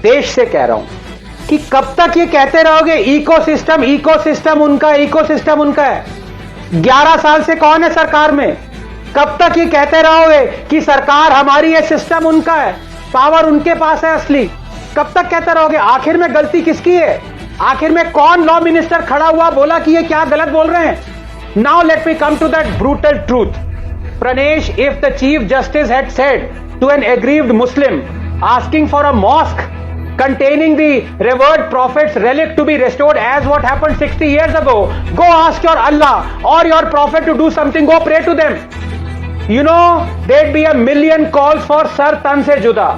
देश से कह रहा हूं कि कब तक ये कहते रहोगे इकोसिस्टम इकोसिस्टम उनका है। 11 साल से कौन है सरकार में? कब तक ये कहते रहोगे कि सरकार हमारी है, सिस्टम उनका है, पावर उनके पास है असली? कब तक कहते रहोगे? आखिर में गलती किसकी है? आखिर में कौन लॉ मिनिस्टर खड़ा हुआ बोला कि ये क्या गलत बोल रहे हैं? Now let me come to that brutal truth. Pranesh, if the Chief Justice had said to an aggrieved Muslim asking for a mosque containing the revered prophet's relic to be restored as what happened 60 years ago, go ask your Allah or your prophet to do something, go pray to them. You know, there'd be a million calls for Sar Tan Se Juda.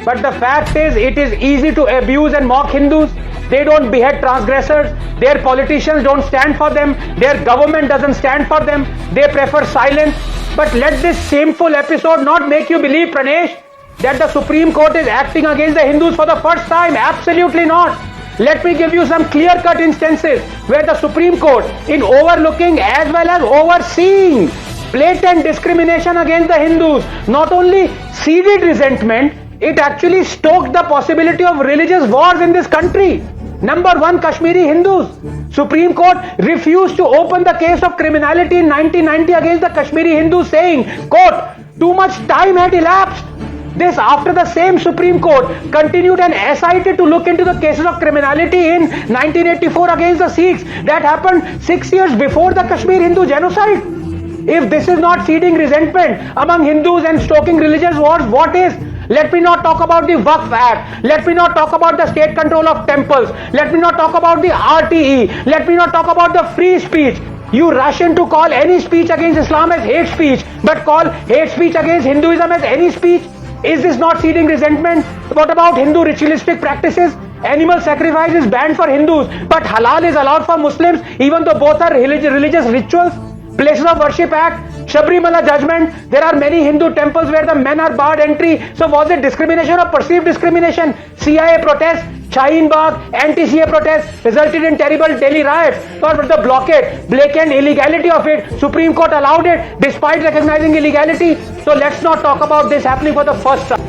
But the fact is, it is easy to abuse and mock Hindus. They don't behead transgressors. Their politicians don't stand for them. Their government doesn't stand for them. They prefer silence. But let this shameful episode not make you believe, Pranesh, that the Supreme Court is acting against the Hindus for the first time. Absolutely not. Let me give you some clear-cut instances where the Supreme Court, in overlooking as well as overseeing blatant discrimination against the Hindus, not only seeded resentment, it actually stoked the possibility of religious wars in this country. Number one, Kashmiri Hindus. Supreme Court refused to open the case of criminality in 1990 against the Kashmiri Hindus, saying, quote, too much time had elapsed. This after the same Supreme Court continued an SIT to look into the cases of criminality in 1984 against the Sikhs that happened 6 years before the Kashmir Hindu genocide. If this is not seeding resentment among Hindus and stoking religious wars, what is? Let me not talk about the Waqf Act. Let me not talk about the state control of temples. Let me not talk about the RTE. Let me not talk about the free speech. You rush in to call any speech against Islam as hate speech, but call hate speech against Hinduism as any speech. Is this not seeding resentment? What about Hindu ritualistic practices? Animal sacrifice is banned for Hindus, but halal is allowed for Muslims, even though both are religious rituals. Places of Worship Act, Sabrimala judgment, there are many Hindu temples where the men are barred entry. So was it discrimination or perceived discrimination? CIA protests, Shaheen Bagh, anti-CA protests resulted in terrible Delhi riots. Or the blockade, blatant illegality of it, Supreme Court allowed it despite recognizing illegality. So let's not talk about this happening for the first time.